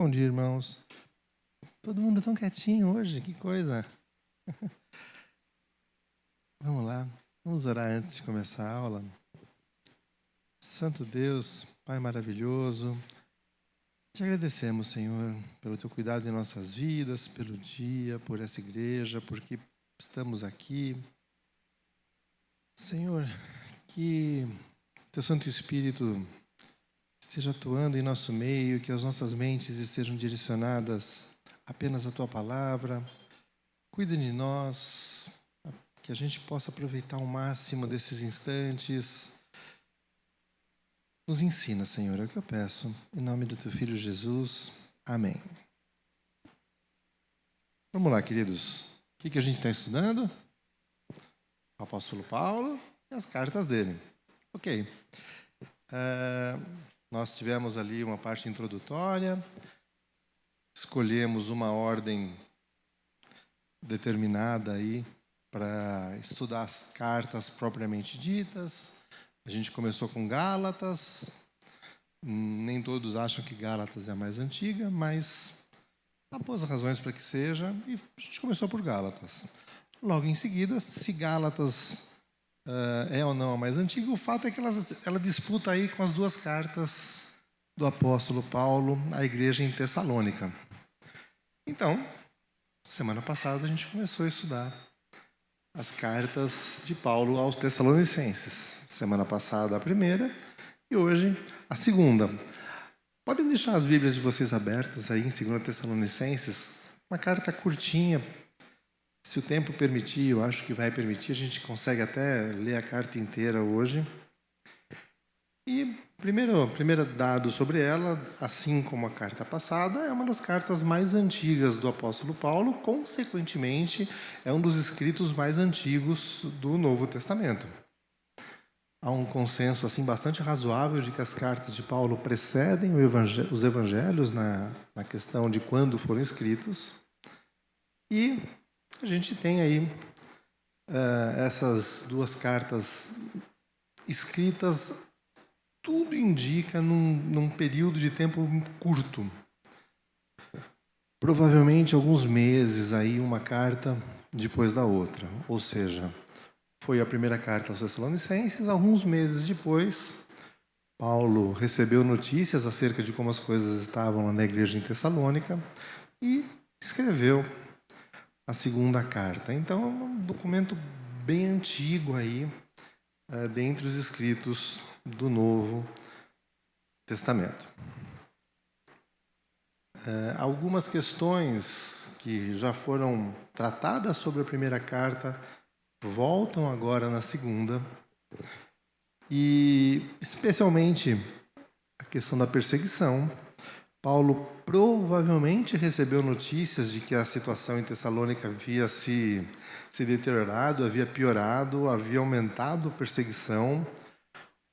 Bom dia, irmãos. Todo mundo tão quietinho hoje, que coisa. Vamos lá, vamos orar antes de começar a aula. Santo Deus, Pai maravilhoso, te agradecemos, Senhor, pelo teu cuidado em nossas vidas, pelo dia, por essa igreja, porque estamos aqui. Senhor, que teu Santo Espírito esteja atuando em nosso meio, que as nossas mentes estejam direcionadas apenas à tua palavra. Cuida de nós, que a gente possa aproveitar o máximo desses instantes. Nos ensina, Senhor, é o que eu peço. Em nome do teu Filho Jesus. Amém. Vamos lá, queridos. O que a gente está estudando? O apóstolo Paulo e as cartas dele. Ok. Nós tivemos ali uma parte introdutória. Escolhemos uma ordem determinada aí para estudar as cartas propriamente ditas. A gente começou com Gálatas. Nem todos acham que Gálatas é a mais antiga, mas há boas razões para que seja, e a gente começou por Gálatas. Logo em seguida, se Gálatas é ou não a mais antiga, o fato é que ela disputa aí com as duas cartas do apóstolo Paulo à igreja em Tessalônica. Então, semana passada a gente começou a estudar as cartas de Paulo aos Tessalonicenses. Semana passada a primeira e hoje a segunda. Podem deixar as Bíblias de vocês abertas aí em 2 Tessalonicenses. Uma carta curtinha. Se o tempo permitir, eu acho que vai permitir, a gente consegue até ler a carta inteira hoje. E primeiro dado sobre ela, assim como a carta passada, é uma das cartas mais antigas do apóstolo Paulo, consequentemente, é um dos escritos mais antigos do Novo Testamento. Há um consenso assim bastante razoável de que as cartas de Paulo precedem os evangelhos na questão de quando foram escritos. E a gente tem aí essas duas cartas escritas, tudo indica num período de tempo curto. Provavelmente alguns meses aí, uma carta depois da outra. Ou seja, foi a primeira carta aos Tessalonicenses, alguns meses depois, Paulo recebeu notícias acerca de como as coisas estavam lá na igreja em Tessalônica e escreveu a segunda carta. Então, é um documento bem antigo aí, dentre os escritos do Novo Testamento. Algumas questões que já foram tratadas sobre a primeira carta voltam agora na segunda, e especialmente a questão da perseguição. Paulo provavelmente recebeu notícias de que a situação em Tessalônica havia se deteriorado, havia piorado, havia aumentado a perseguição,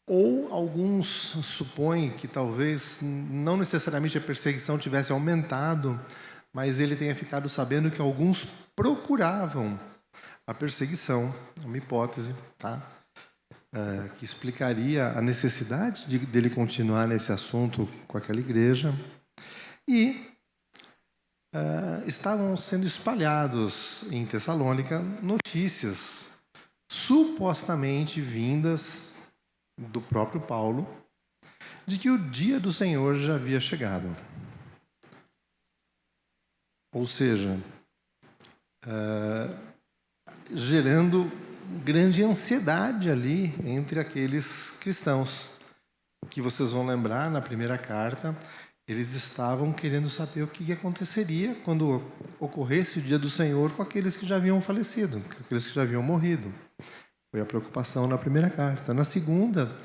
ou alguns supõem que talvez não necessariamente a perseguição tivesse aumentado, mas ele tenha ficado sabendo que alguns procuravam a perseguição, uma hipótese, tá? Que explicaria a necessidade dele continuar nesse assunto com aquela igreja. E estavam sendo espalhados em Tessalônica notícias supostamente vindas do próprio Paulo de que o dia do Senhor já havia chegado. Ou seja, gerando grande ansiedade ali entre aqueles cristãos, que vocês vão lembrar na primeira carta. Eles estavam querendo saber o que aconteceria quando ocorresse o dia do Senhor com aqueles que já haviam falecido, com aqueles que já haviam morrido. Foi a preocupação na primeira carta. Na segunda,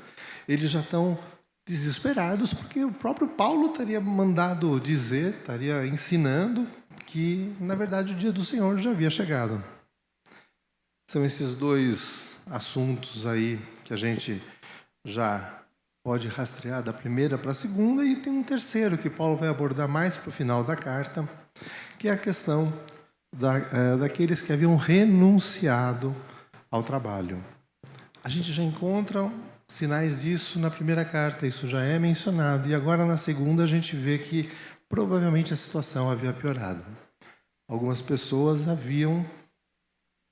eles já estão desesperados porque o próprio Paulo estaria mandado dizer, estaria ensinando que, na verdade, o dia do Senhor já havia chegado. São esses dois assuntos aí que a gente já pode rastrear da primeira para a segunda, e tem um terceiro que Paulo vai abordar mais para o final da carta, que é a questão daqueles que haviam renunciado ao trabalho. A gente já encontra sinais disso na primeira carta, isso já é mencionado, e agora na segunda a gente vê que provavelmente a situação havia piorado. Algumas pessoas haviam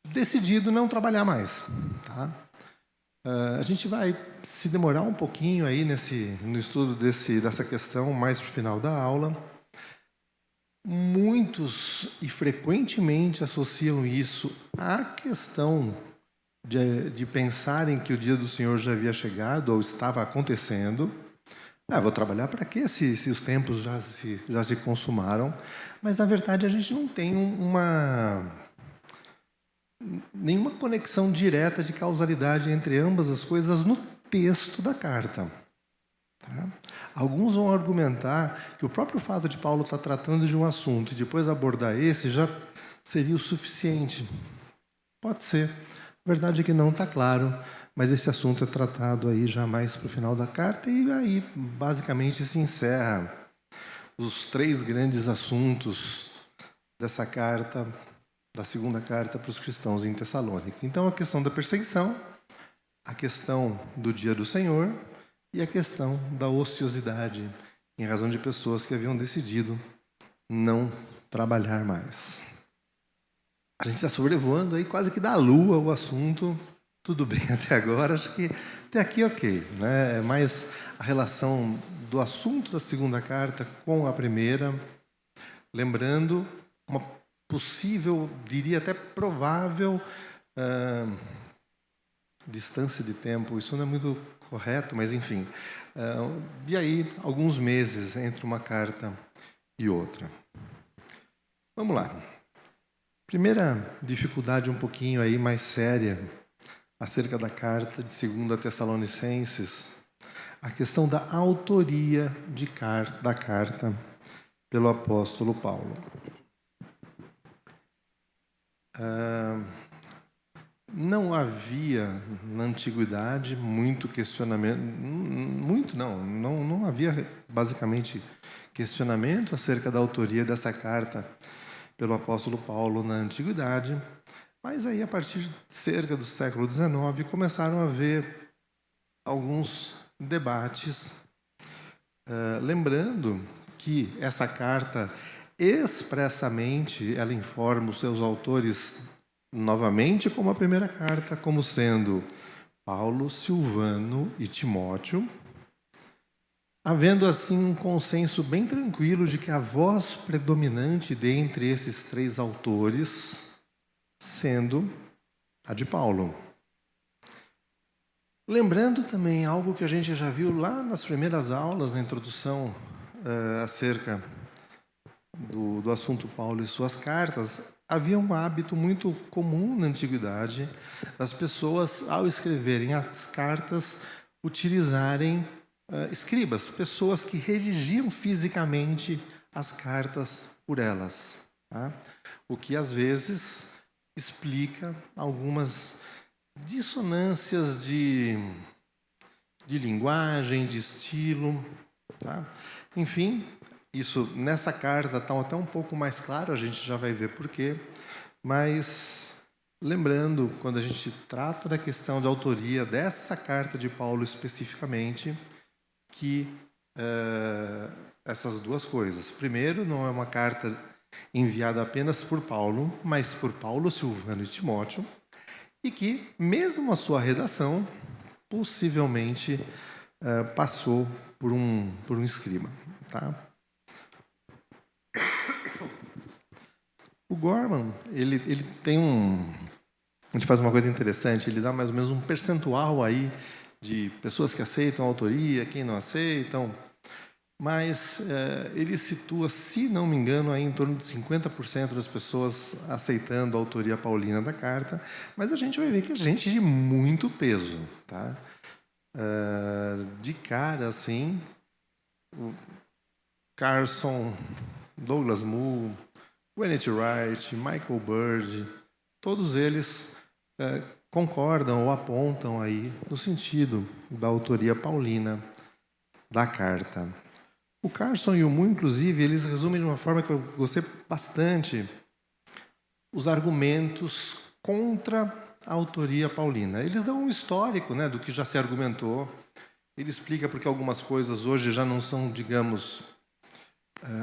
decidido não trabalhar mais. Tá? A gente vai se demorar um pouquinho aí no estudo dessa questão, mais para o final da aula. Muitos e frequentemente associam isso à questão de pensarem que o dia do Senhor já havia chegado ou estava acontecendo. Vou trabalhar para quê se os tempos já se consumaram? Mas, na verdade, a gente não tem nenhuma conexão direta de causalidade entre ambas as coisas no texto da carta. Tá? Alguns vão argumentar que o próprio fato de Paulo estar tratando de um assunto e depois abordar esse já seria o suficiente. Pode ser. A verdade é que não está claro, mas esse assunto é tratado aí já mais para o final da carta e aí basicamente se encerra os 3 grandes assuntos dessa carta, da segunda carta para os cristãos em Tessalônica. Então, a questão da perseguição, a questão do dia do Senhor e a questão da ociosidade, em razão de pessoas que haviam decidido não trabalhar mais. A gente está sobrevoando aí quase que da lua o assunto. Tudo bem até agora, acho que até aqui ok. Né? É mais a relação do assunto da segunda carta com a primeira, lembrando uma possível, diria até provável, distância de tempo. Isso não é muito correto, mas enfim. De aí, alguns meses entre uma carta e outra. Vamos lá. Primeira dificuldade um pouquinho aí mais séria acerca da carta de 2 Tessalonicenses, a questão da autoria da carta pelo apóstolo Paulo. Não havia na antiguidade muito questionamento, não havia basicamente questionamento acerca da autoria dessa carta pelo apóstolo Paulo na antiguidade, mas aí a partir de cerca do século XIX começaram a haver alguns debates, lembrando que essa carta expressamente ela informa os seus autores novamente como a primeira carta, como sendo Paulo, Silvano e Timóteo, havendo assim um consenso bem tranquilo de que a voz predominante dentre esses 3 autores sendo a de Paulo. Lembrando também algo que a gente já viu lá nas primeiras aulas, na introdução acerca do assunto Paulo e suas cartas, havia um hábito muito comum na antiguidade das pessoas, ao escreverem as cartas, utilizarem escribas, pessoas que redigiam fisicamente as cartas por elas. Tá? O que, às vezes, explica algumas dissonâncias de linguagem, de estilo. Tá? Enfim, isso nessa carta está até um pouco mais claro, a gente já vai ver por quê. Mas, lembrando, quando a gente trata da questão de autoria dessa carta de Paulo especificamente, que essas 2 coisas. Primeiro, não é uma carta enviada apenas por Paulo, mas por Paulo, Silvano e Timóteo, e que, mesmo a sua redação, possivelmente passou por um escriba. Tá? O Gorman, ele tem ele faz uma coisa interessante, ele dá mais ou menos um percentual aí de pessoas que aceitam a autoria, quem não aceitam, mas ele situa, se não me engano, aí em torno de 50% das pessoas aceitando a autoria paulina da carta, mas a gente vai ver que é gente de muito peso. Tá? De cara, assim, o Carson, Douglas Moo, N.T. Wright, Michael Bird, todos eles concordam ou apontam aí no sentido da autoria paulina da carta. O Carson e o Moo, inclusive, eles resumem de uma forma que eu gostei bastante os argumentos contra a autoria paulina. Eles dão um histórico, né, do que já se argumentou. Ele explica porque algumas coisas hoje já não são, digamos,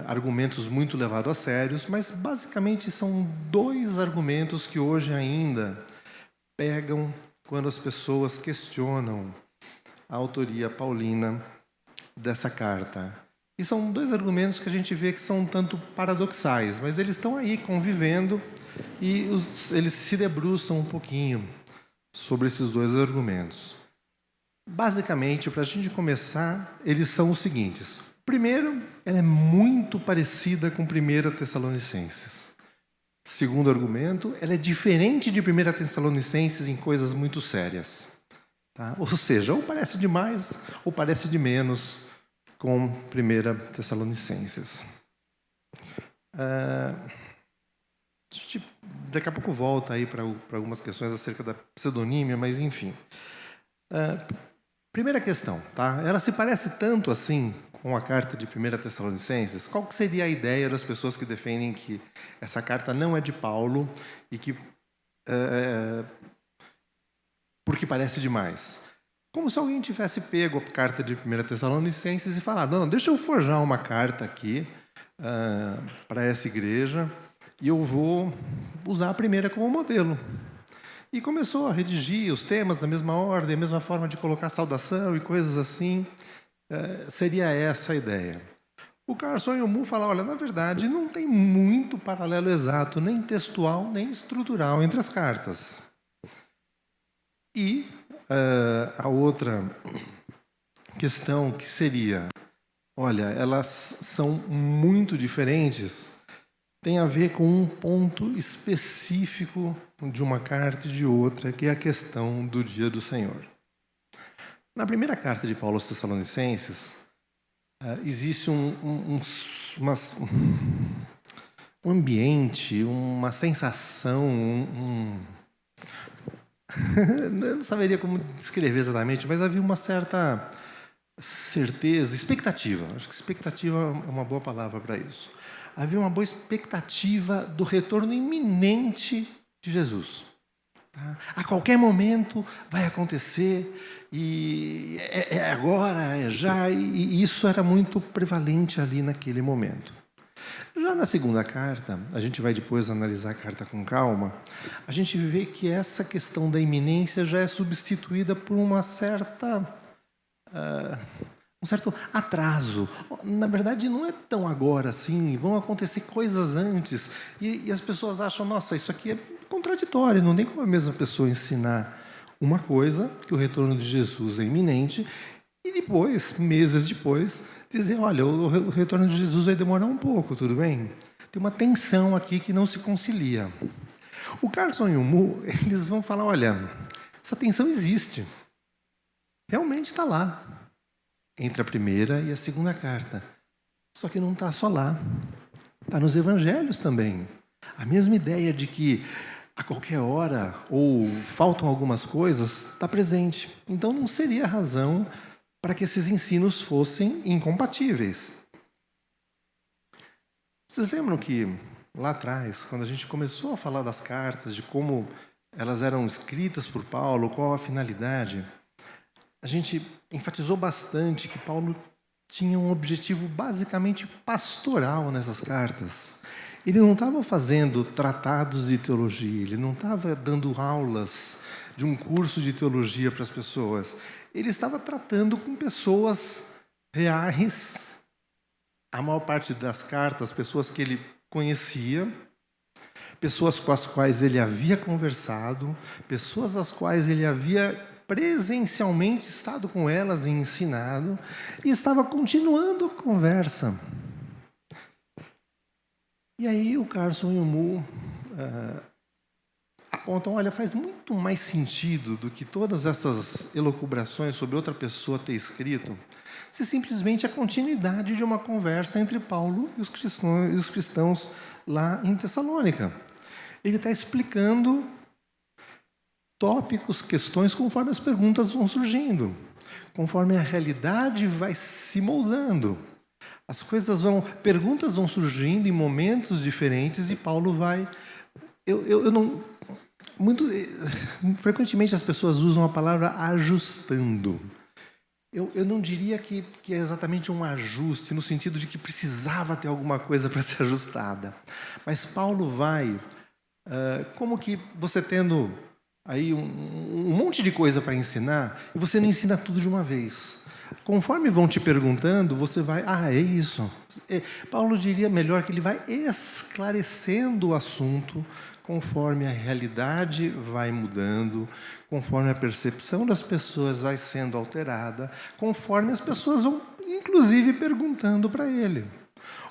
argumentos muito levados a sérios, mas basicamente são 2 argumentos que hoje ainda pegam quando as pessoas questionam a autoria paulina dessa carta. E são 2 argumentos que a gente vê que são um tanto paradoxais, mas eles estão aí convivendo e eles se debruçam um pouquinho sobre esses 2 argumentos. Basicamente, para a gente começar, eles são os seguintes. Primeiro, ela é muito parecida com 1 Tessalonicenses. Segundo argumento, ela é diferente de 1 Tessalonicenses em coisas muito sérias. Tá? Ou seja, ou parece demais ou parece de menos com 1 Tessalonicenses. A gente daqui a pouco volta aí para algumas questões acerca da pseudonímia, mas enfim. Primeira questão, tá? Ela se parece tanto assim com a carta de 1 Tessalonicenses? Qual que seria a ideia das pessoas que defendem que essa carta não é de Paulo e que porque parece demais? Como se alguém tivesse pego a carta de 1 Tessalonicenses e falado, não, deixa eu forjar uma carta aqui para essa igreja e eu vou usar a primeira como modelo. E começou a redigir os temas da mesma ordem, a mesma forma de colocar saudação e coisas assim. Seria essa a ideia. O Carson Yomu fala, olha, na verdade, não tem muito paralelo exato, nem textual, nem estrutural entre as cartas. E a outra questão que seria, olha, elas são muito diferentes, tem a ver com um ponto específico de uma carta e de outra, que é a questão do dia do Senhor. Na primeira carta de Paulo aos Tessalonicenses, existe um ambiente, uma sensação, eu não saberia como descrever exatamente, mas havia uma certa certeza, expectativa. Acho que expectativa é uma boa palavra para isso. Havia uma boa expectativa do retorno iminente de Jesus. Tá? A qualquer momento vai acontecer, e é agora, é já, e isso era muito prevalente ali naquele momento. Já na segunda carta, a gente vai depois analisar a carta com calma, a gente vê que essa questão da iminência já é substituída por uma certa... um certo atraso. Na verdade, não é tão agora assim, vão acontecer coisas antes. E as pessoas acham, nossa, isso aqui é contraditório, não tem como a mesma pessoa ensinar uma coisa, que o retorno de Jesus é iminente, e depois, meses depois, dizer, olha, o retorno de Jesus vai demorar um pouco, tudo bem? Tem uma tensão aqui que não se concilia. O Carson e o Mu, eles vão falar, olha, essa tensão existe. Realmente está lá. Entre a primeira e a segunda carta. Só que não está só lá. Está nos evangelhos também. A mesma ideia de que a qualquer hora ou faltam algumas coisas está presente. Então não seria razão para que esses ensinos fossem incompatíveis. Vocês lembram que lá atrás, quando a gente começou a falar das cartas, de como elas eram escritas por Paulo, qual a finalidade, a gente enfatizou bastante que Paulo tinha um objetivo basicamente pastoral nessas cartas. Ele não estava fazendo tratados de teologia, ele não estava dando aulas de um curso de teologia para as pessoas. Ele estava tratando com pessoas reais, a maior parte das cartas, pessoas que ele conhecia, pessoas com as quais ele havia conversado, pessoas às quais ele havia presencialmente estado com elas e ensinado, e estava continuando a conversa. E aí o Carson e o Mu apontam, olha, faz muito mais sentido do que todas essas elucubrações sobre outra pessoa ter escrito, se simplesmente a continuidade de uma conversa entre Paulo e os cristãos lá em Tessalônica. Ele está explicando tópicos, questões, conforme as perguntas vão surgindo, conforme a realidade vai se moldando. As coisas perguntas vão surgindo em momentos diferentes e Paulo vai... Eu não... Frequentemente as pessoas usam a palavra ajustando. Eu não diria que é exatamente um ajuste, no sentido de que precisava ter alguma coisa para ser ajustada. Mas Paulo vai, como que você tendo aí um monte de coisa para ensinar, e você não ensina tudo de uma vez. Conforme vão te perguntando, você vai, é isso. Paulo diria melhor que ele vai esclarecendo o assunto conforme a realidade vai mudando, conforme a percepção das pessoas vai sendo alterada, conforme as pessoas vão, inclusive, perguntando para ele.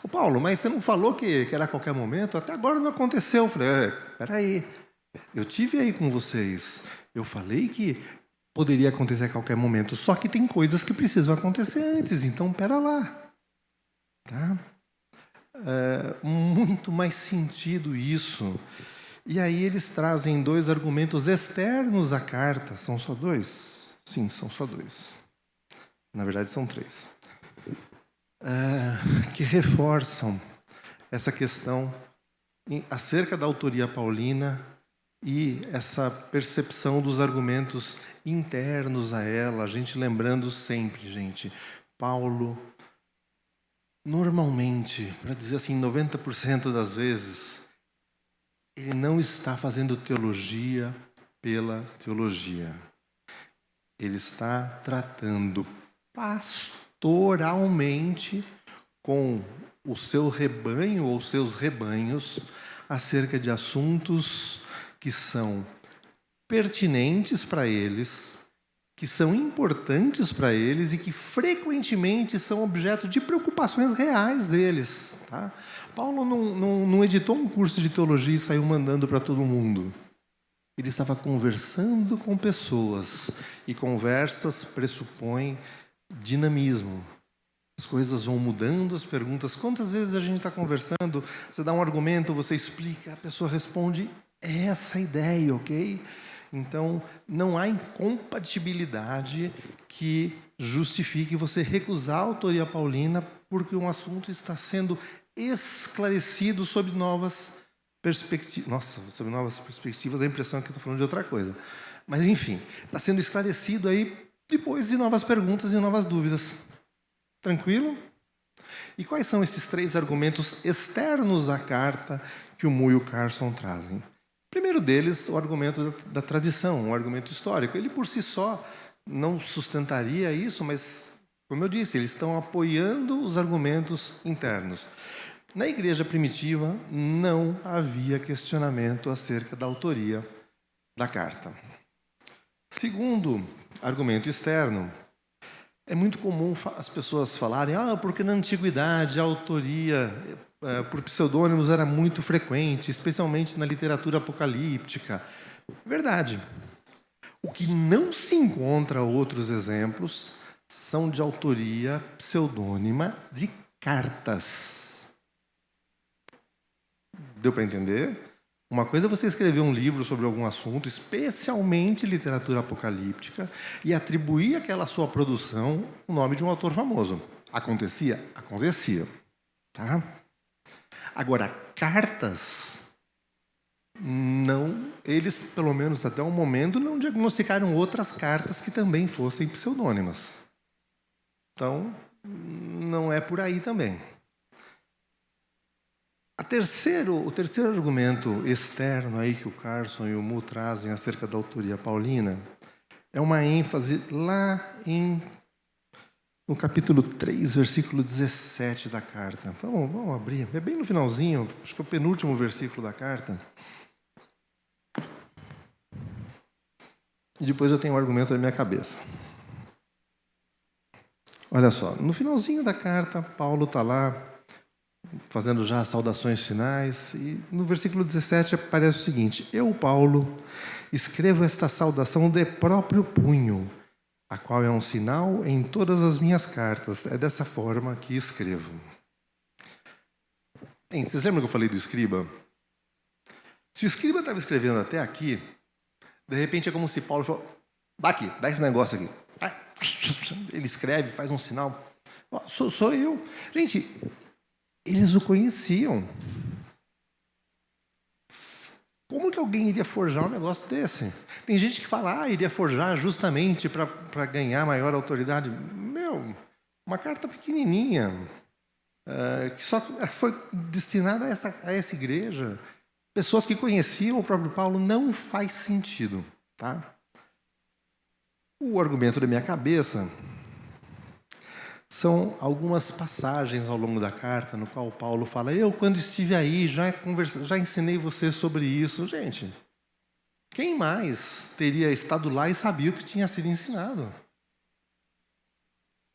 Ô Paulo, mas você não falou que era a qualquer momento? Até agora não aconteceu. Eu falei, espera aí, eu tive aí com vocês. Eu falei que poderia acontecer a qualquer momento, só que tem coisas que precisam acontecer antes, então pera lá. Tá? Muito mais sentido isso. E aí eles trazem 2 argumentos externos à carta. São só 2? Sim, são só 2. Na verdade, são 3. Que reforçam essa questão acerca da autoria paulina e essa percepção dos argumentos internos a ela. A gente lembrando sempre, gente, Paulo, normalmente, para dizer assim, 90% das vezes, ele não está fazendo teologia pela teologia. Ele está tratando pastoralmente com o seu rebanho ou seus rebanhos acerca de assuntos que são pertinentes para eles, que são importantes para eles e que frequentemente são objeto de preocupações reais deles. Tá? Paulo não editou um curso de teologia e saiu mandando para todo mundo. Ele estava conversando com pessoas, e conversas pressupõem dinamismo. As coisas vão mudando, as perguntas. Quantas vezes a gente está conversando, você dá um argumento, você explica, a pessoa responde, é essa a ideia, ok? Então, não há incompatibilidade que justifique você recusar a autoria paulina porque um assunto está sendo esclarecido sob novas perspectivas. Nossa, sob novas perspectivas, a impressão é que eu estou falando de outra coisa. Mas, enfim, está sendo esclarecido aí depois de novas perguntas e novas dúvidas. Tranquilo? E quais são esses 3 argumentos externos à carta que o Mu e o Carson trazem? O primeiro deles, o argumento da tradição, um argumento histórico. Ele, por si só, não sustentaria isso, mas, como eu disse, eles estão apoiando os argumentos internos. Na igreja primitiva, não havia questionamento acerca da autoria da carta. Segundo argumento externo, é muito comum as pessoas falarem porque na antiguidade a autoria por pseudônimos era muito frequente, especialmente na literatura apocalíptica. Verdade. O que não se encontra outros exemplos são de autoria pseudônima de cartas. Deu para entender? Uma coisa é você escrever um livro sobre algum assunto, especialmente literatura apocalíptica, e atribuir àquela sua produção o nome de um autor famoso. Acontecia? Acontecia. Tá? Agora, cartas, não, eles, pelo menos até o momento, não diagnosticaram outras cartas que também fossem pseudônimas. Então, não é por aí também. O terceiro argumento externo aí que o Carson e o Mu trazem acerca da autoria paulina é uma ênfase lá no capítulo 3, versículo 17 da carta. Vamos abrir, é bem no finalzinho, acho que é o penúltimo versículo da carta. E depois eu tenho um argumento na minha cabeça. Olha só, no finalzinho da carta, Paulo está lá, fazendo já as saudações finais, e no versículo 17 aparece o seguinte: eu, Paulo, escrevo esta saudação de próprio punho, a qual é um sinal em todas as minhas cartas. É dessa forma que escrevo. Bem, vocês lembram que eu falei do escriba? Se o escriba estava escrevendo até aqui, de repente é como se Paulo falou: dá aqui, dá esse negócio aqui. Ele escreve, faz um sinal. Sou eu. Gente, eles o conheciam. Como que alguém iria forjar um negócio desse? Tem gente que fala, iria forjar justamente para ganhar maior autoridade. Meu, uma carta pequenininha, que só foi destinada a essa igreja. Pessoas que conheciam o próprio Paulo, não faz sentido. Tá? O argumento da minha cabeça são algumas passagens ao longo da carta, no qual Paulo fala, eu, quando estive aí, já ensinei você sobre isso. Gente, quem mais teria estado lá e sabia o que tinha sido ensinado?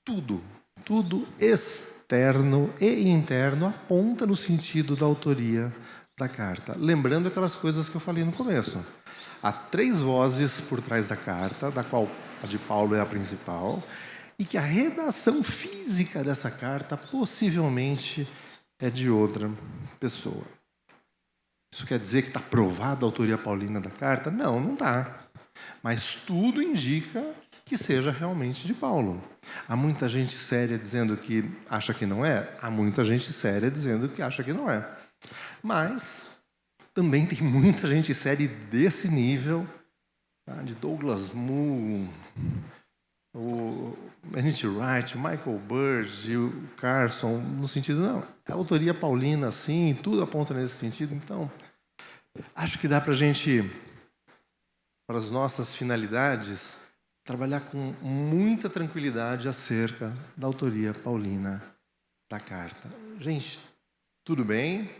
Tudo externo e interno aponta no sentido da autoria da carta. Lembrando aquelas coisas que eu falei no começo. Há 3 vozes por trás da carta, da qual a de Paulo é a principal, e que a redação física dessa carta possivelmente é de outra pessoa. Isso quer dizer que está provada a autoria paulina da carta? Não, não está. Mas tudo indica que seja realmente de Paulo. Há muita gente séria dizendo que acha que não é, há muita gente séria dizendo que acha que não é. Mas também tem muita gente séria desse nível, tá? De Douglas Moo, o N.T. Wright, Michael Bird, o Carson, no sentido, não, a autoria paulina, sim, tudo aponta nesse sentido. Então, acho que dá para a gente, para as nossas finalidades, trabalhar com muita tranquilidade acerca da autoria paulina da carta. Gente, tudo bem?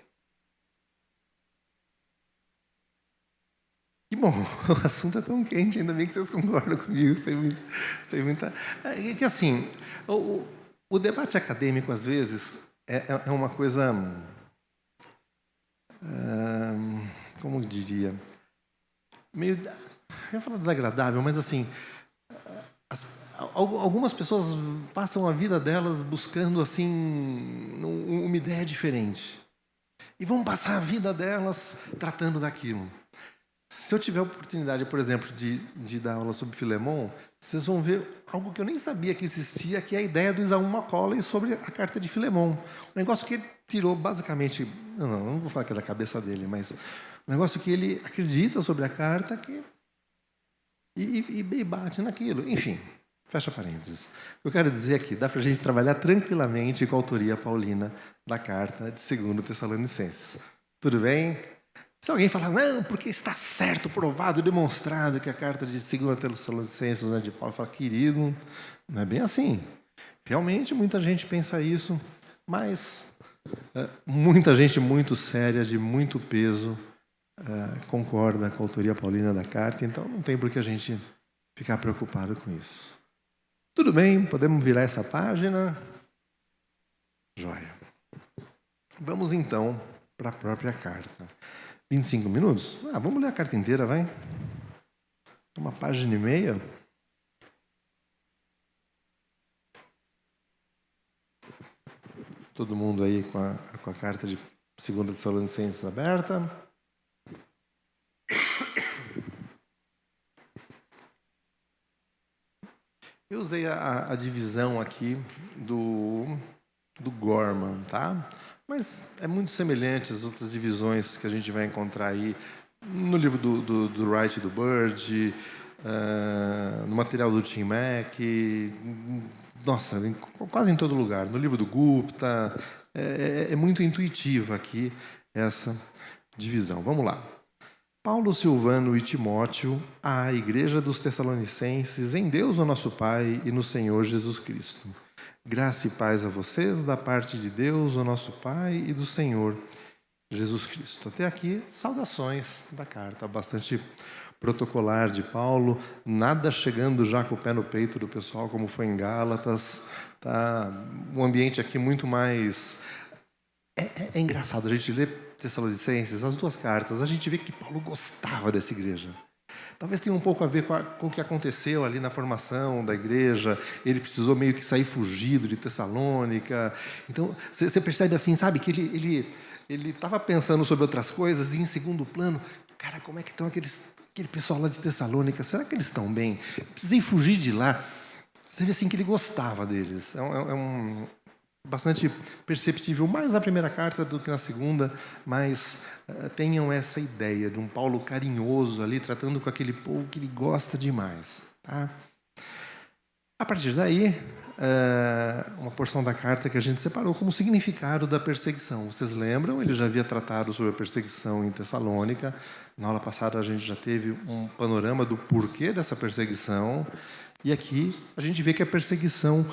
Que bom, o assunto é tão quente, ainda bem que vocês concordam comigo. Sem muita... É que assim, o debate acadêmico, às vezes, é uma coisa... como eu diria? Meio... Eu ia falar desagradável, mas assim... Algumas pessoas passam a vida delas buscando assim uma ideia diferente. E vão passar a vida delas tratando daquilo. Se eu tiver a oportunidade, por exemplo, de dar aula sobre Filemon, vocês vão ver algo que eu nem sabia que existia, que é a ideia do Isaú Macaulay sobre a carta de Filemon. Um negócio que ele tirou basicamente... Não vou falar que é da cabeça dele, mas um negócio que ele acredita sobre a carta e bate naquilo. Enfim, fecha parênteses. O que eu quero dizer aqui, dá para a gente trabalhar tranquilamente com a autoria paulina da carta de 2 Tessalonicenses. Tudo bem? Se alguém falar, não, porque está certo, provado, demonstrado que a carta de 2 Tessalonicenses não é de Paulo, fala, querido, não é bem assim. Realmente, muita gente pensa isso, mas muita gente muito séria, de muito peso, concorda com a autoria paulina da carta, então não tem por que a gente ficar preocupado com isso. Tudo bem, podemos virar essa página? Joia. Vamos então para a própria carta. 25 minutos? Vamos ler a carta inteira, vai? 1,5 páginas. Todo mundo aí com a carta de 2 Tessalonicenses aberta. Eu usei a divisão aqui do Gorman, tá? Mas é muito semelhante às outras divisões que a gente vai encontrar aí no livro do Wright e do Bird, no material do Tim Mack, nossa, quase em todo lugar. No livro do Gupta, é muito intuitiva aqui essa divisão. Vamos lá. Paulo, Silvano e Timóteo, à Igreja dos Tessalonicenses, em Deus o nosso Pai e no Senhor Jesus Cristo. Graça e paz a vocês, da parte de Deus, o nosso Pai, e do Senhor Jesus Cristo. Até aqui, saudações da carta, bastante protocolar de Paulo, nada chegando já com o pé no peito do pessoal, como foi em Gálatas. Tá um ambiente aqui muito mais... É engraçado, a gente lê Tessalonicenses, as 2 cartas, a gente vê que Paulo gostava dessa igreja. Talvez tenha um pouco a ver com o que aconteceu ali na formação da igreja. Ele precisou meio que sair fugido de Tessalônica. Então, você percebe assim, sabe, que ele estava pensando sobre outras coisas e, em segundo plano, cara, como é que estão aquele pessoal lá de Tessalônica? Será que eles estão bem? Eu precisei fugir de lá. Você vê assim que ele gostava deles. bastante perceptível, mais na primeira carta do que na segunda, mas tenham essa ideia de um Paulo carinhoso ali, tratando com aquele povo que ele gosta demais. Tá? A partir daí, uma porção da carta que a gente separou como significado da perseguição. Vocês lembram? Ele já havia tratado sobre a perseguição em Tessalônica. Na aula passada a gente já teve um panorama do porquê dessa perseguição. E aqui a gente vê que a perseguição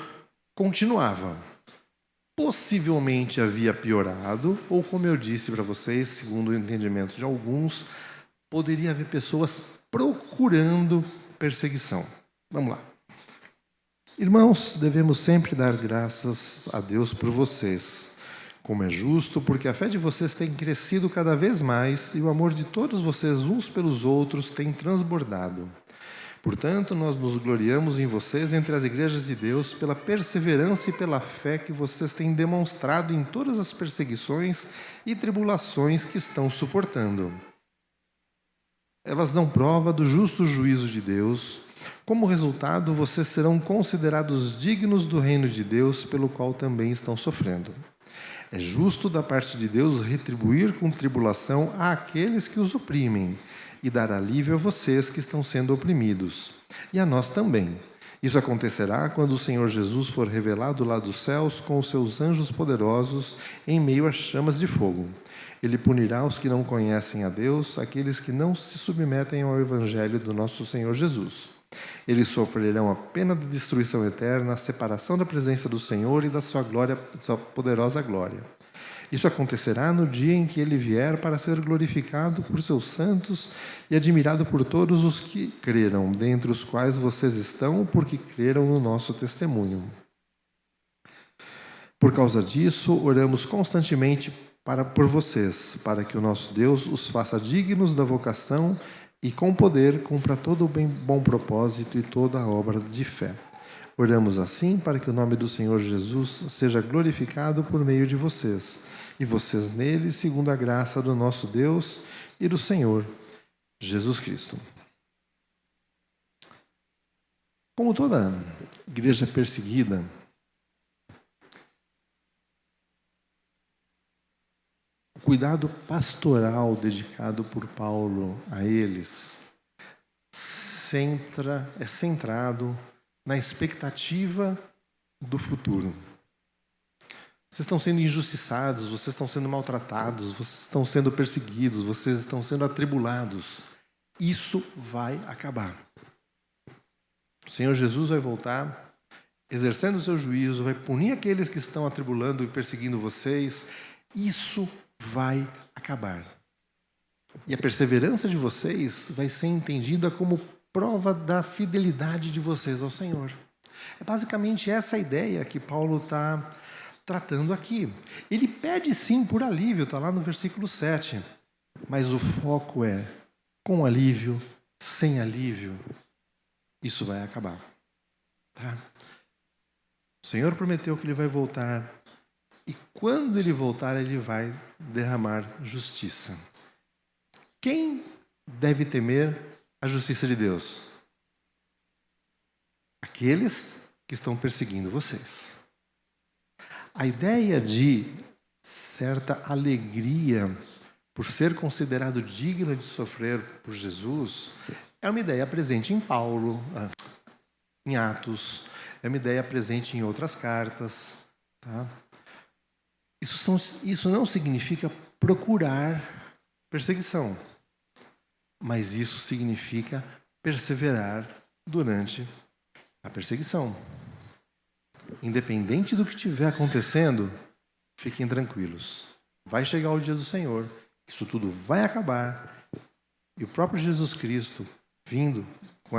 continuava. Possivelmente havia piorado, ou como eu disse para vocês, segundo o entendimento de alguns, poderia haver pessoas procurando perseguição. Vamos lá. Irmãos, devemos sempre dar graças a Deus por vocês, como é justo, porque a fé de vocês tem crescido cada vez mais e o amor de todos vocês uns pelos outros tem transbordado. Portanto, nós nos gloriamos em vocês entre as igrejas de Deus pela perseverança e pela fé que vocês têm demonstrado em todas as perseguições e tribulações que estão suportando. Elas dão prova do justo juízo de Deus. Como resultado, vocês serão considerados dignos do reino de Deus, pelo qual também estão sofrendo. É justo da parte de Deus retribuir com tribulação àqueles que os oprimem e dar alívio a vocês que estão sendo oprimidos, e a nós também. Isso acontecerá quando o Senhor Jesus for revelado lá dos céus com os seus anjos poderosos em meio a chamas de fogo. Ele punirá os que não conhecem a Deus, aqueles que não se submetem ao Evangelho do nosso Senhor Jesus. Eles sofrerão a pena de destruição eterna, a separação da presença do Senhor e da sua glória, sua poderosa glória. Isso acontecerá no dia em que ele vier para ser glorificado por seus santos e admirado por todos os que creram, dentre os quais vocês estão, porque creram no nosso testemunho. Por causa disso, oramos constantemente por vocês, para que o nosso Deus os faça dignos da vocação e com poder cumpra todo o bom propósito e toda a obra de fé. Oramos assim para que o nome do Senhor Jesus seja glorificado por meio de vocês, e vocês nele, segundo a graça do nosso Deus e do Senhor Jesus Cristo. Como toda igreja perseguida, o cuidado pastoral dedicado por Paulo a eles é centrado na expectativa do futuro. Vocês estão sendo injustiçados, vocês estão sendo maltratados, vocês estão sendo perseguidos, vocês estão sendo atribulados. Isso vai acabar. O Senhor Jesus vai voltar, exercendo o seu juízo, vai punir aqueles que estão atribulando e perseguindo vocês. Isso vai acabar. E a perseverança de vocês vai ser entendida como prova da fidelidade de vocês ao Senhor. É basicamente essa ideia que Paulo está tratando aqui. Ele pede sim por alívio, está lá no versículo 7. Mas o foco é com alívio, sem alívio. Isso vai acabar. Tá? O Senhor prometeu que ele vai voltar. E quando ele voltar, ele vai derramar justiça. Quem deve temer a justiça de Deus? Aqueles que estão perseguindo vocês. A ideia de certa alegria por ser considerado digno de sofrer por Jesus é uma ideia presente em Paulo, em Atos, é uma ideia presente em outras cartas. Tá? Isso não significa procurar perseguição, mas isso significa perseverar durante a perseguição. Independente do que estiver acontecendo, fiquem tranquilos. Vai chegar o dia do Senhor, isso tudo vai acabar, e o próprio Jesus Cristo, vindo com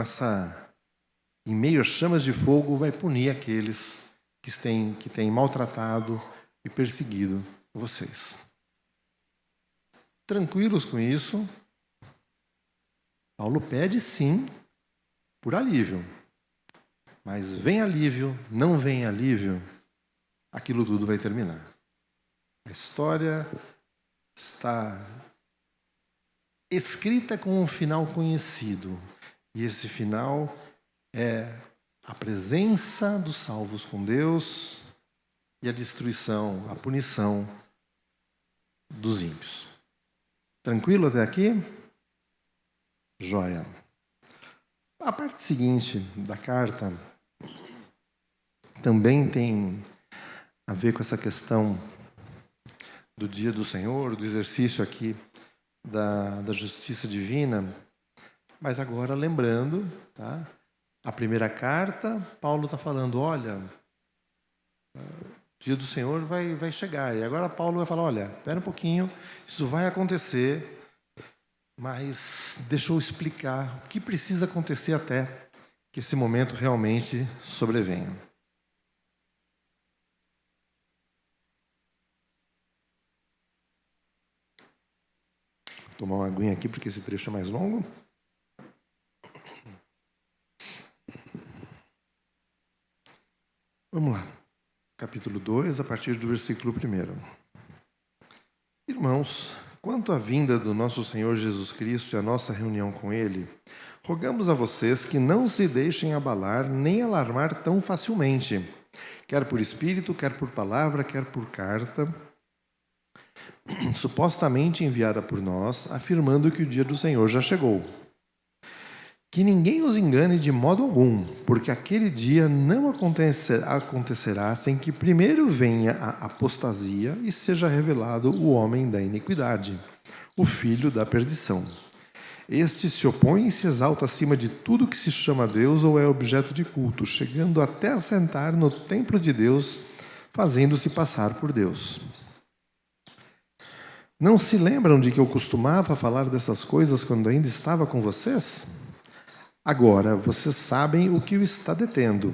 em meio a chamas de fogo, vai punir aqueles que têm maltratado e perseguido vocês. Tranquilos com isso, Paulo pede sim por alívio. Mas vem alívio, não vem alívio, aquilo tudo vai terminar. A história está escrita com um final conhecido. E esse final é a presença dos salvos com Deus e a destruição, a punição dos ímpios. Tranquilo até aqui? Joia. A parte seguinte da carta também tem a ver com essa questão do dia do Senhor, do exercício aqui da justiça divina, mas agora lembrando, tá? A primeira carta, Paulo está falando, olha, o dia do Senhor vai chegar. E agora Paulo vai falar, olha, espera um pouquinho, isso vai acontecer, mas deixa eu explicar o que precisa acontecer até que esse momento realmente sobrevenha. Vou tomar uma aguinha aqui porque esse trecho é mais longo. Vamos lá. Capítulo 2, a partir do versículo 1. Irmãos, quanto à vinda do nosso Senhor Jesus Cristo e a nossa reunião com Ele, rogamos a vocês que não se deixem abalar nem alarmar tão facilmente, quer por espírito, quer por palavra, quer por carta, supostamente enviada por nós, afirmando que o dia do Senhor já chegou. Que ninguém os engane de modo algum, porque aquele dia não acontecerá sem que primeiro venha a apostasia e seja revelado o homem da iniquidade, o filho da perdição. Este se opõe e se exalta acima de tudo que se chama Deus ou é objeto de culto, chegando até a sentar no templo de Deus, fazendo-se passar por Deus. Não se lembram de que eu costumava falar dessas coisas quando ainda estava com vocês? Agora, vocês sabem o que o está detendo,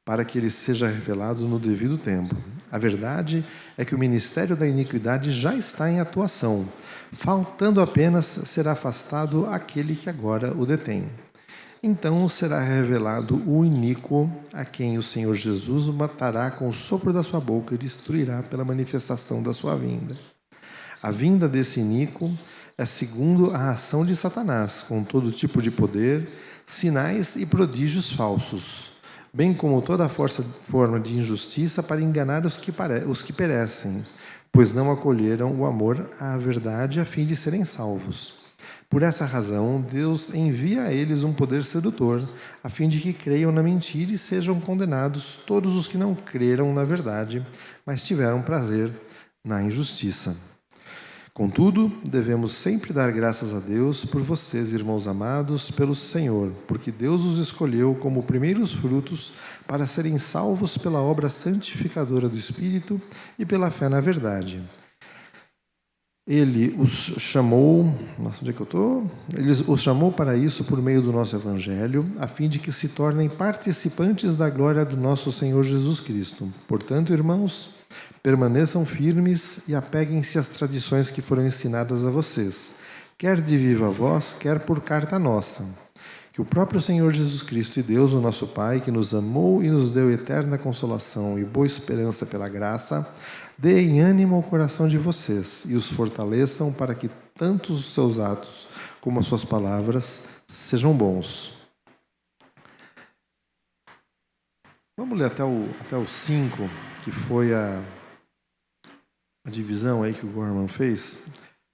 para que ele seja revelado no devido tempo. A verdade é que o ministério da iniquidade já está em atuação, faltando apenas ser afastado aquele que agora o detém. Então será revelado o iníquo, a quem o Senhor Jesus matará com o sopro da sua boca e destruirá pela manifestação da sua vinda. A vinda desse iníquo é segundo a ação de Satanás, com todo tipo de poder, sinais e prodígios falsos, bem como toda forma de injustiça para enganar os que perecem, pois não acolheram o amor à verdade a fim de serem salvos. Por essa razão, Deus envia a eles um poder sedutor, a fim de que creiam na mentira e sejam condenados todos os que não creram na verdade, mas tiveram prazer na injustiça. Contudo, devemos sempre dar graças a Deus por vocês, irmãos amados, pelo Senhor, porque Deus os escolheu como primeiros frutos para serem salvos pela obra santificadora do Espírito e pela fé na verdade. Ele os chamou, onde é que eu estou? Ele os chamou para isso por meio do nosso Evangelho, a fim de que se tornem participantes da glória do nosso Senhor Jesus Cristo. Portanto, irmãos, permaneçam firmes e apeguem-se às tradições que foram ensinadas a vocês, quer de viva voz, quer por carta nossa. Que o próprio Senhor Jesus Cristo e Deus, o nosso Pai, que nos amou e nos deu eterna consolação e boa esperança pela graça, deem ânimo ao coração de vocês e os fortaleçam para que tanto os seus atos como as suas palavras sejam bons. Vamos ler até o 5, que foi a divisão aí que o Gorman fez.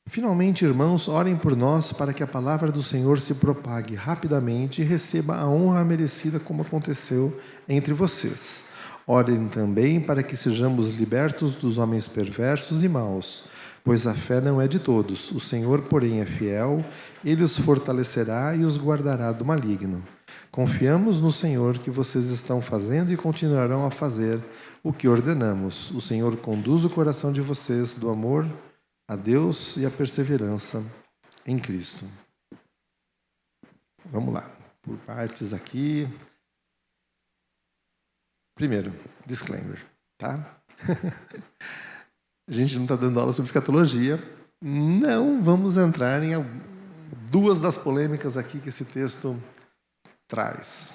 Finalmente, irmãos, orem por nós para que a palavra do Senhor se propague rapidamente e receba a honra merecida como aconteceu entre vocês. Orem também para que sejamos libertos dos homens perversos e maus, pois a fé não é de todos. O Senhor, porém, é fiel, Ele os fortalecerá e os guardará do maligno. Confiamos no Senhor que vocês estão fazendo e continuarão a fazer o que ordenamos. O Senhor conduz o coração de vocês do amor a Deus e a perseverança em Cristo. Vamos lá, por partes aqui. Primeiro, disclaimer, tá? A gente não está dando aula sobre escatologia. Não vamos entrar em duas das polêmicas aqui que esse texto traz.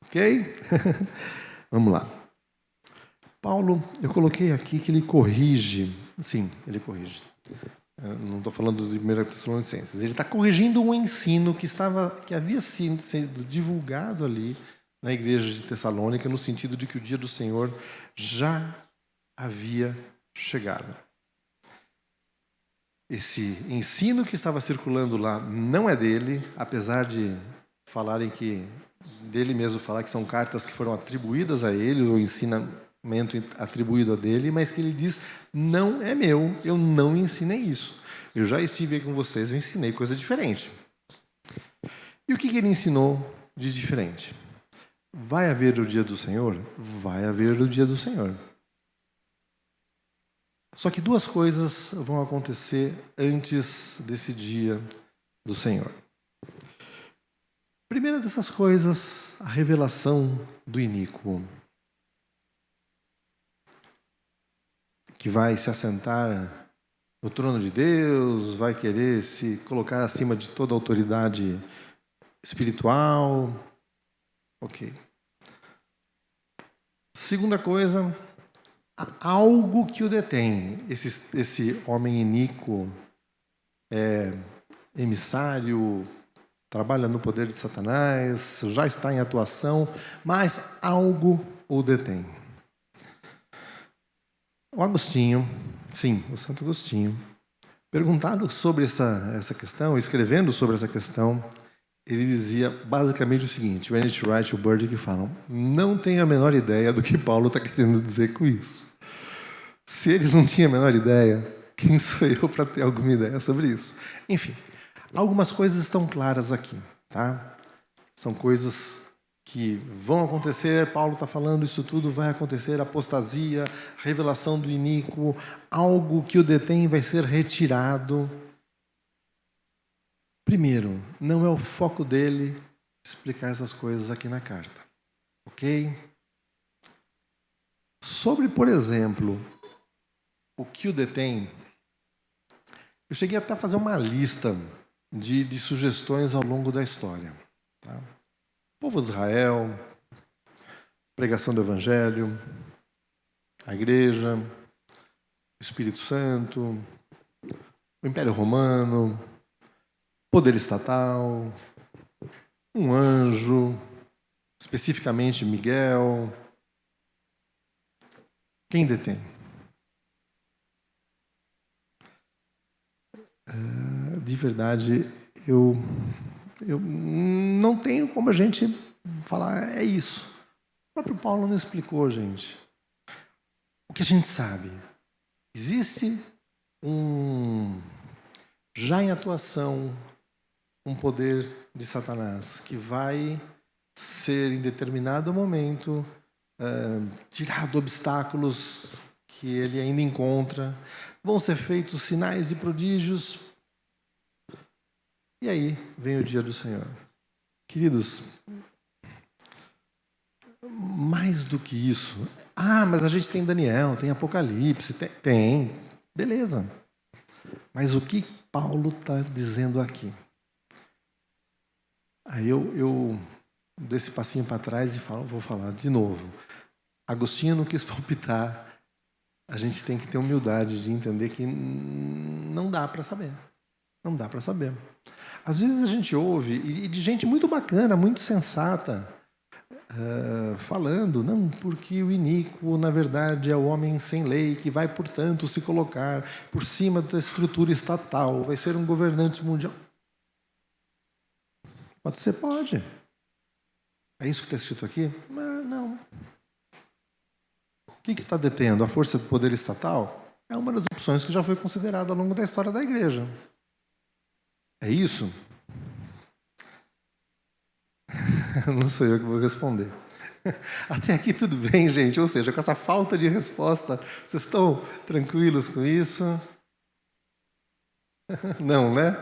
Ok? Vamos lá. Paulo, eu coloquei aqui que ele corrige. Sim, ele corrige. Eu não estou falando de 1 Tessalonicenses. Ele está corrigindo um ensino que havia sido divulgado ali na igreja de Tessalônica, no sentido de que o dia do Senhor já havia chegado. Esse ensino que estava circulando lá não é dele, apesar de falarem que, dele mesmo falar que são cartas que foram atribuídas a ele, o ensinamento atribuído a dele, mas que ele diz, não é meu, eu não ensinei isso. Eu já estive aí com vocês, eu ensinei coisa diferente. E o que ele ensinou de diferente? Vai haver o dia do Senhor? Vai haver o dia do Senhor. Só que duas coisas vão acontecer antes desse dia do Senhor. Primeira dessas coisas, a revelação do iníquo, que vai se assentar no trono de Deus, vai querer se colocar acima de toda autoridade espiritual. Ok. Segunda coisa, há algo que o detém. Esse homem iníquo é emissário, trabalha no poder de Satanás, já está em atuação, mas algo o detém. O Agostinho, sim, o Santo Agostinho, perguntado sobre essa questão, escrevendo sobre essa questão, ele dizia basicamente o seguinte, o N.T. Wright e o Bird que falam, não tenho a menor ideia do que Paulo está querendo dizer com isso. Se eles não tinham a menor ideia, quem sou eu para ter alguma ideia sobre isso? Enfim, algumas coisas estão claras aqui, tá? São coisas que vão acontecer, Paulo está falando, isso tudo vai acontecer, apostasia, revelação do iníquo, algo que o detém vai ser retirado. Primeiro, não é o foco dele explicar essas coisas aqui na carta, ok? Sobre, por exemplo, o que o detém, eu cheguei até a fazer uma lista de sugestões ao longo da história. Tá? Povo de Israel, pregação do Evangelho, a Igreja, o Espírito Santo, o Império Romano, poder estatal, um anjo, especificamente Miguel. Quem detém? De verdade, eu não tenho como a gente falar, é isso. O próprio Paulo não explicou, gente. O que a gente sabe? Existe já em atuação, um poder de Satanás que vai ser, em determinado momento, tirado obstáculos que ele ainda encontra, vão ser feitos sinais e prodígios, e aí vem o dia do Senhor. Queridos, mais do que isso, mas a gente tem Daniel, tem Apocalipse, tem, beleza. Mas o que Paulo está dizendo aqui? Aí eu dou esse passinho para trás e vou falar de novo. Agostinho não quis palpitar. A gente tem que ter humildade de entender que não dá para saber. Não dá para saber. Às vezes a gente ouve, e de gente muito bacana, muito sensata, falando, não, porque o iníquo, na verdade, é o homem sem lei, que vai, portanto, se colocar por cima da estrutura estatal, vai ser um governante mundial. Pode ser, pode. É isso que está escrito aqui? Mas não. O que está detendo? A força do poder estatal? É uma das opções que já foi considerada ao longo da história da igreja. É isso? Não sou eu que vou responder. Até aqui tudo bem, gente? Ou seja, com essa falta de resposta, vocês estão tranquilos com isso? Não, né?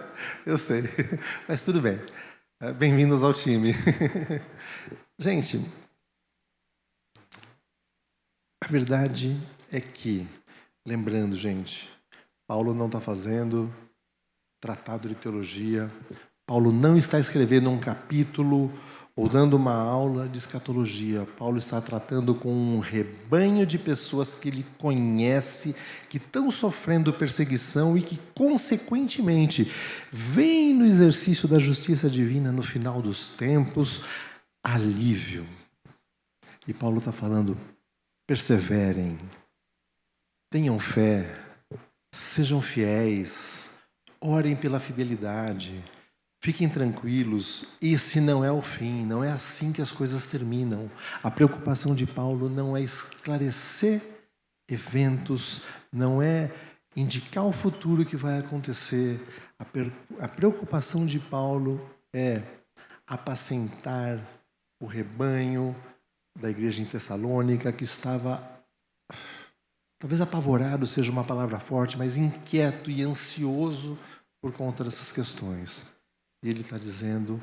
Eu sei. Mas tudo bem. Bem-vindos ao time. Gente, a verdade é que, lembrando, gente, Paulo não está fazendo tratado de teologia, Paulo não está escrevendo um capítulo ou dando uma aula de escatologia. Paulo está tratando com um rebanho de pessoas que ele conhece, que estão sofrendo perseguição e que, consequentemente, veem no exercício da justiça divina no final dos tempos alívio. E Paulo está falando, perseverem, tenham fé, sejam fiéis, orem pela fidelidade, fiquem tranquilos. Esse não é o fim, não é assim que as coisas terminam. A preocupação de Paulo não é esclarecer eventos, não é indicar o futuro que vai acontecer. A preocupação de Paulo é apacentar o rebanho da igreja em Tessalônica, que estava, talvez apavorado seja uma palavra forte, mas inquieto e ansioso por conta dessas questões. E ele está dizendo,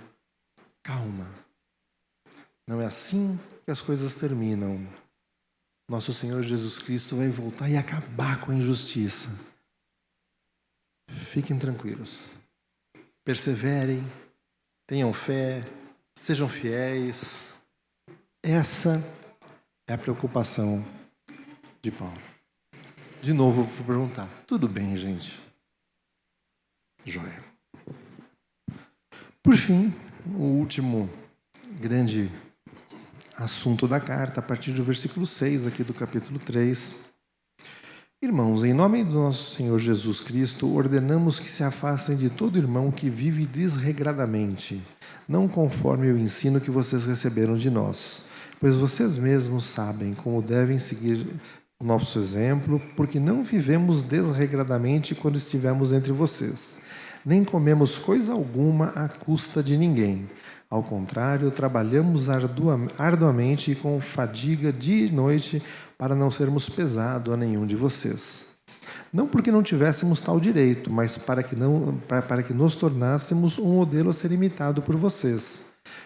calma, não é assim que as coisas terminam. Nosso Senhor Jesus Cristo vai voltar e acabar com a injustiça. Fiquem tranquilos, perseverem, tenham fé, sejam fiéis. Essa é a preocupação de Paulo. De novo, vou perguntar, tudo bem, gente? Joia. Por fim, o último grande assunto da carta, a partir do versículo 6 aqui do capítulo 3. Irmãos, em nome do nosso Senhor Jesus Cristo, ordenamos que se afastem de todo irmão que vive desregradamente, não conforme o ensino que vocês receberam de nós, pois vocês mesmos sabem como devem seguir o nosso exemplo, porque não vivemos desregradamente quando estivemos entre vocês, nem comemos coisa alguma à custa de ninguém. Ao contrário, trabalhamos arduamente e com fadiga dia e noite para não sermos pesado a nenhum de vocês. Não porque não tivéssemos tal direito, mas para que nos tornássemos um modelo a ser imitado por vocês.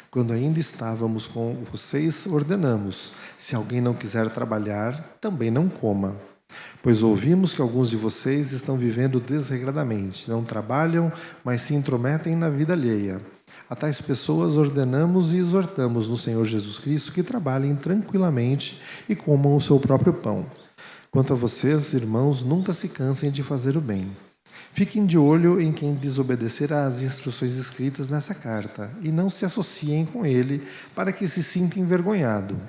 Quando ainda estávamos com vocês, ordenamos: se alguém não quiser trabalhar, também não coma. Pois ouvimos que alguns de vocês estão vivendo desregradamente, não trabalham, mas se intrometem na vida alheia. A tais pessoas ordenamos e exortamos no Senhor Jesus Cristo que trabalhem tranquilamente e comam o seu próprio pão. Quanto a vocês, irmãos, nunca se cansem de fazer o bem. Fiquem de olho em quem desobedecer às instruções escritas nessa carta e não se associem com ele para que se sinta envergonhado.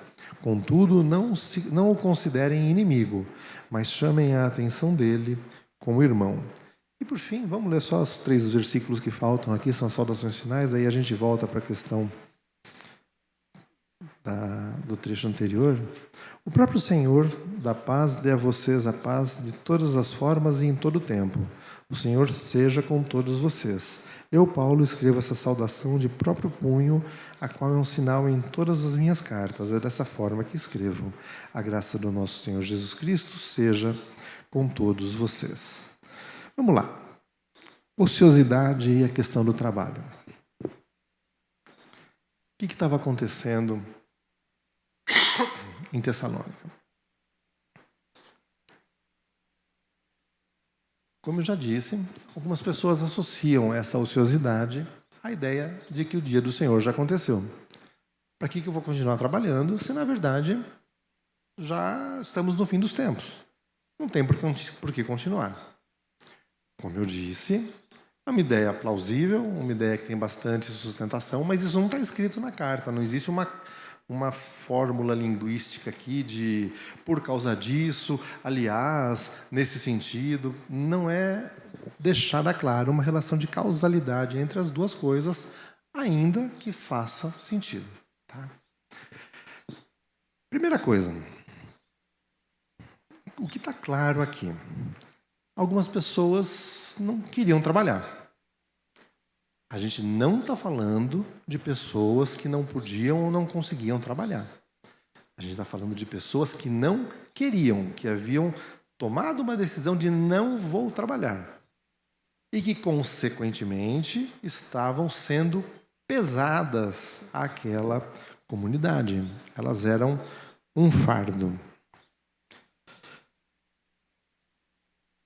Contudo, não o considerem inimigo, mas chamem a atenção dele como irmão. E por fim, vamos ler só os 3 versículos que faltam aqui, são as saudações finais, daí a gente volta para a questão do trecho anterior. O próprio Senhor da paz dê a vocês a paz de todas as formas e em todo o tempo. O Senhor seja com todos vocês. Eu, Paulo, escrevo essa saudação de próprio punho, a qual é um sinal em todas as minhas cartas. É dessa forma que escrevo. A graça do nosso Senhor Jesus Cristo seja com todos vocês. Vamos lá. Ociosidade e a questão do trabalho. O que estava acontecendo em Tessalônica? Como eu já disse, algumas pessoas associam essa ociosidade à ideia de que o dia do Senhor já aconteceu. Para que eu vou continuar trabalhando se, na verdade, já estamos no fim dos tempos? Não tem por que continuar. Como eu disse, é uma ideia plausível, uma ideia que tem bastante sustentação, mas isso não está escrito na carta. Não existe uma fórmula linguística aqui de por causa disso, aliás, nesse sentido. Não é deixada clara uma relação de causalidade entre as duas coisas, ainda que faça sentido. Tá? Primeira coisa, o que está claro aqui? Algumas pessoas não queriam trabalhar. A gente não está falando de pessoas que não podiam ou não conseguiam trabalhar. A gente está falando de pessoas que não queriam, que haviam tomado uma decisão de não vou trabalhar. E que, consequentemente, estavam sendo pesadas àquela comunidade. Elas eram um fardo.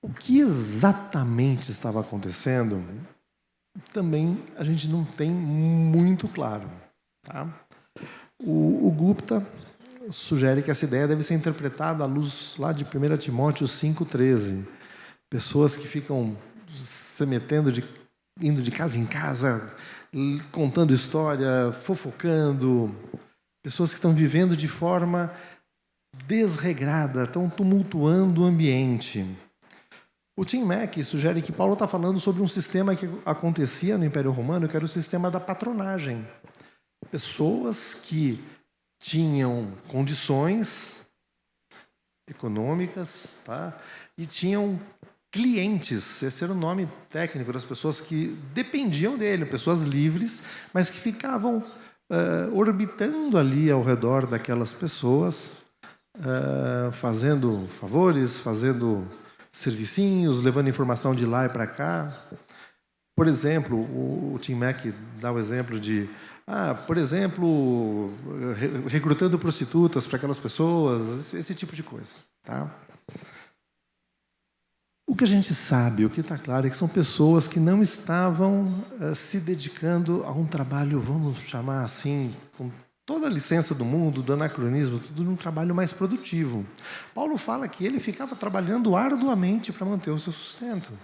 O que exatamente estava acontecendo, também a gente não tem muito claro. Tá? O Gupta sugere que essa ideia deve ser interpretada à luz lá de 1 Timóteo 5,13. Pessoas que ficam se metendo, indo de casa em casa, contando história, fofocando. pessoas que estão vivendo de forma desregrada, estão tumultuando o ambiente. O Tim Mack sugere que Paulo está falando sobre um sistema que acontecia no Império Romano, que era o sistema da patronagem. Pessoas que tinham condições econômicas, tá? E tinham clientes, esse era o nome técnico das pessoas que dependiam dele, pessoas livres, mas que ficavam orbitando ali ao redor daquelas pessoas, fazendo favores, fazendo servicinhos, levando informação de lá e para cá. Por exemplo, o Tim Mack dá o exemplo de, por exemplo, recrutando prostitutas para aquelas pessoas, esse tipo de coisa. Tá? O que a gente sabe, o que está claro, é que são pessoas que não estavam se dedicando a um trabalho, vamos chamar assim, com toda a licença do mundo, do anacronismo, tudo num trabalho mais produtivo. Paulo fala que ele ficava trabalhando arduamente para manter o seu sustento.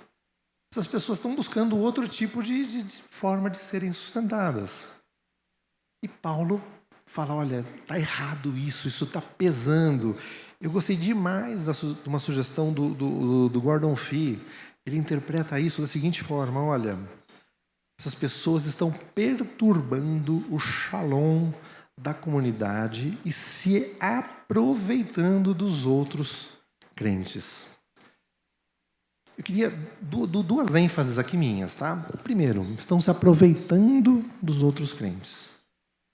Essas pessoas estão buscando outro tipo de forma de serem sustentadas. E Paulo fala, olha, está errado isso está pesando. Eu gostei demais de uma sugestão do Gordon Fee. Ele interpreta isso da seguinte forma, olha, essas pessoas estão perturbando o shalom da comunidade e se aproveitando dos outros crentes. Eu queria duas ênfases aqui minhas, tá? Primeiro, estão se aproveitando dos outros crentes.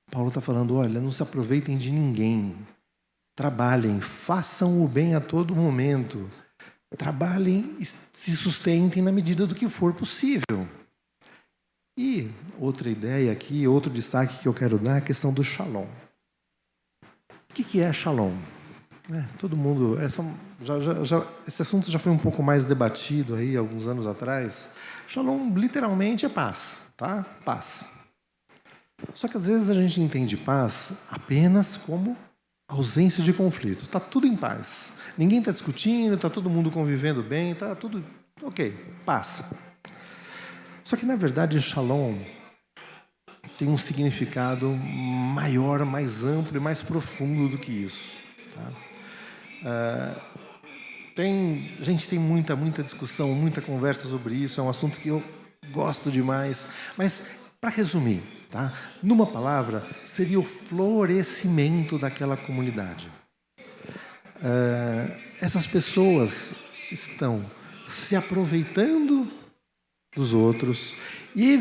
Paulo está falando, olha, não se aproveitem de ninguém. Trabalhem, façam o bem a todo momento. Trabalhem e se sustentem na medida do que for possível. E outra ideia aqui, outro destaque que eu quero dar é a questão do shalom. O que é shalom? Todo mundo... esse assunto já foi um pouco mais debatido aí alguns anos atrás. Shalom literalmente é paz, tá? Paz. Só que às vezes a gente entende paz apenas como ausência de conflito. Está tudo em paz. Ninguém está discutindo, está todo mundo convivendo bem, está tudo ok, paz. Só que, na verdade, shalom tem um significado maior, mais amplo e mais profundo do que isso. Tá? A gente tem muita discussão, muita conversa sobre isso, é um assunto que eu gosto demais. Mas, para resumir, tá? Numa palavra, seria o florescimento daquela comunidade. Essas pessoas estão se aproveitando dos outros e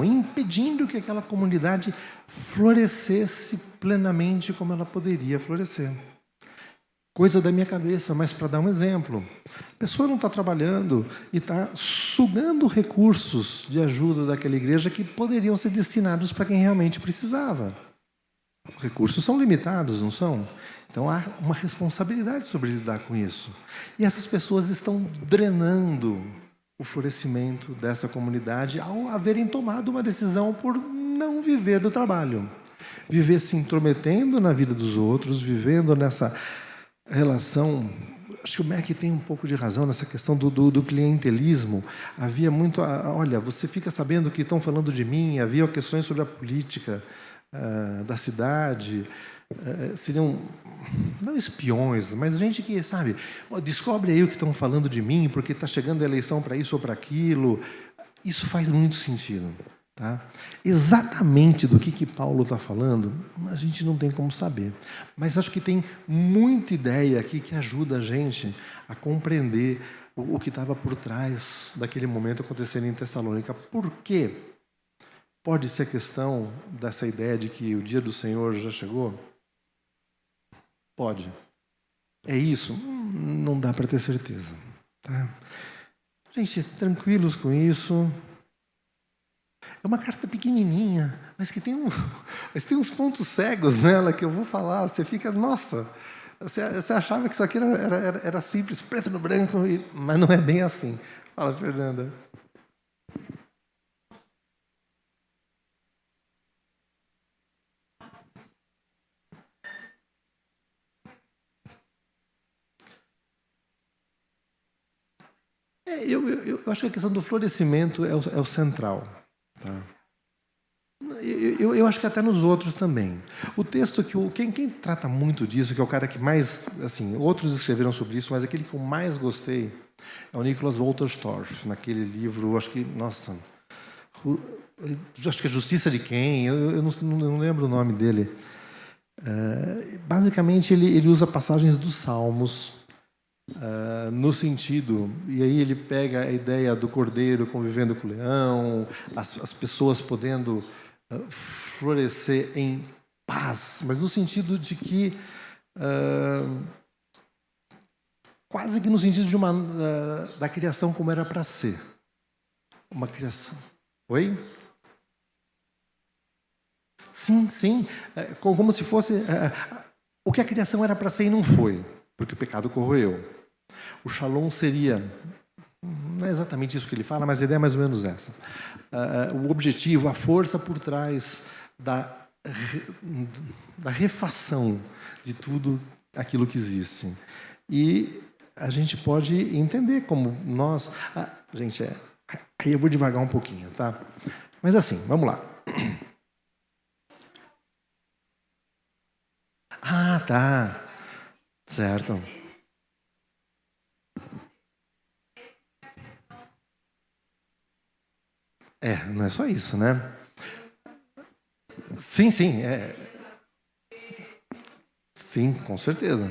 impedindo que aquela comunidade florescesse plenamente como ela poderia florescer. Coisa da minha cabeça, mas para dar um exemplo. A pessoa não está trabalhando e está sugando recursos de ajuda daquela igreja que poderiam ser destinados para quem realmente precisava. Os recursos são limitados, não são? Então há uma responsabilidade sobre lidar com isso. E essas pessoas estão drenando o florescimento dessa comunidade ao haverem tomado uma decisão por não viver do trabalho. Viver se intrometendo na vida dos outros, vivendo nessa relação... Acho que o Mack tem um pouco de razão nessa questão do clientelismo. Havia muito... Olha, você fica sabendo que estão falando de mim, havia questões sobre a política da cidade... seriam, não espiões, mas gente que, sabe, descobre aí o que estão falando de mim, porque está chegando a eleição para isso ou para aquilo. Isso faz muito sentido. Tá? Exatamente do que Paulo está falando, a gente não tem como saber. Mas acho que tem muita ideia aqui que ajuda a gente a compreender o que estava por trás daquele momento acontecendo em Tessalônica. Por quê? Pode ser a questão dessa ideia de que o dia do Senhor já chegou? Pode. É isso? Não dá para ter certeza. Tá? Gente, tranquilos com isso. É uma carta pequenininha, mas que tem uns pontos cegos nela que eu vou falar. Você fica, nossa, você achava que isso aqui era simples, preto no branco, mas não é bem assim. Fala, Fernanda. Eu acho que a questão do florescimento é o central. Tá? Eu acho que até nos outros também. O texto quem trata muito disso, que é o cara que mais, assim, outros escreveram sobre isso, mas aquele que eu mais gostei é o Nicholas Wolterstorff, naquele livro, acho que, nossa, acho que é Justiça de Quem, eu não lembro o nome dele. Basicamente, ele usa passagens dos Salmos, no sentido, e aí ele pega a ideia do cordeiro convivendo com o leão, as pessoas podendo florescer em paz, mas no sentido de que quase que no sentido de da criação como era para ser, uma criação. Oi? Sim, sim, como se fosse o que a criação era para ser e não foi, porque o pecado corroeu. O Shalom seria, não é exatamente isso que ele fala, mas a ideia é mais ou menos essa. O objetivo, a força por trás da refação de tudo aquilo que existe. E a gente pode entender como nós... gente, aí eu vou devagar um pouquinho, tá? Mas assim, vamos lá. Ah, tá. Certo. Não é só isso, né? Sim, sim. Sim, com certeza.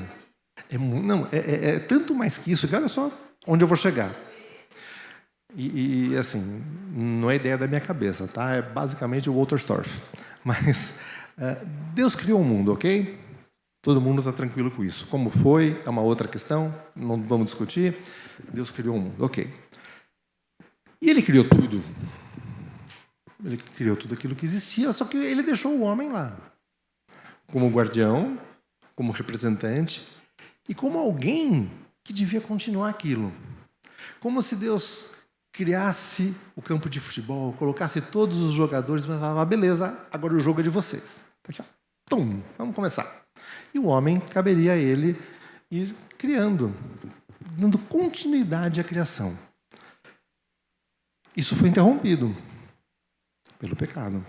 Não, é tanto mais que isso, que olha só onde eu vou chegar. E assim, não é ideia da minha cabeça, tá? É basicamente o Wolterstorff. Mas Deus criou o mundo, ok? Todo mundo está tranquilo com isso. Como foi, é uma outra questão, não vamos discutir. Deus criou o mundo, ok. E ele criou tudo. Ele criou tudo aquilo que existia, só que ele deixou o homem lá. Como guardião, como representante, e como alguém que devia continuar aquilo. Como se Deus criasse o campo de futebol, colocasse todos os jogadores, mas falava, beleza, agora o jogo é de vocês. Tá aqui, ó. Tum, vamos começar. E o homem, caberia a ele ir criando, dando continuidade à criação. Isso foi interrompido pelo pecado.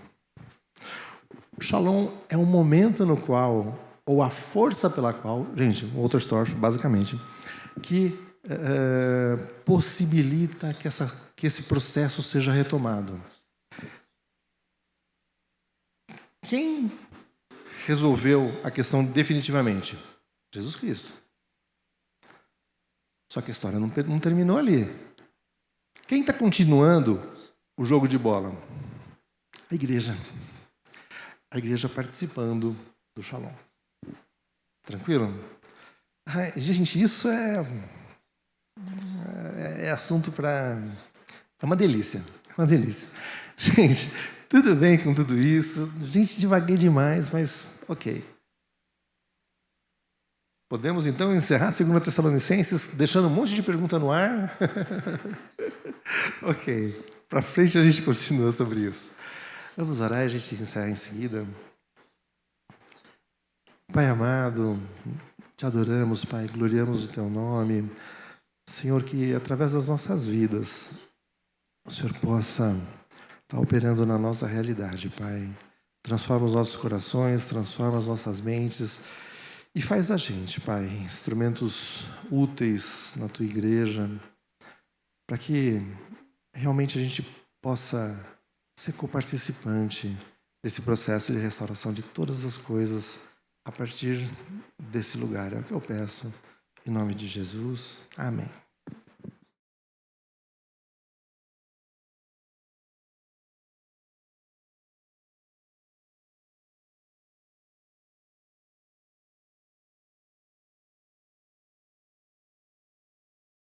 O Shalom é um momento no qual, ou a força pela qual, gente, Wolterstorff, basicamente, que possibilita que esse processo seja retomado. Quem resolveu a questão definitivamente? Jesus Cristo. Só que a história não terminou ali. Quem está continuando o jogo de bola? A igreja. A igreja participando do Shalom. Tranquilo? Gente, isso é assunto para... É uma delícia. É uma delícia. Gente, tudo bem com tudo isso. Gente, devaguei demais, mas ok. Podemos, então, encerrar 2 Tessalonicenses, deixando um monte de pergunta no ar? Ok. Para frente a gente continua sobre isso. Vamos orar e a gente encerra em seguida. Pai amado, te adoramos, Pai, gloriamos o Teu nome. Senhor, que através das nossas vidas, o Senhor possa estar operando na nossa realidade, Pai. Transforma os nossos corações, transforma as nossas mentes e faz da gente, Pai, instrumentos úteis na Tua igreja, para que realmente a gente possa ser coparticipante desse processo de restauração de todas as coisas a partir desse lugar. É o que eu peço. Em nome de Jesus. Amém.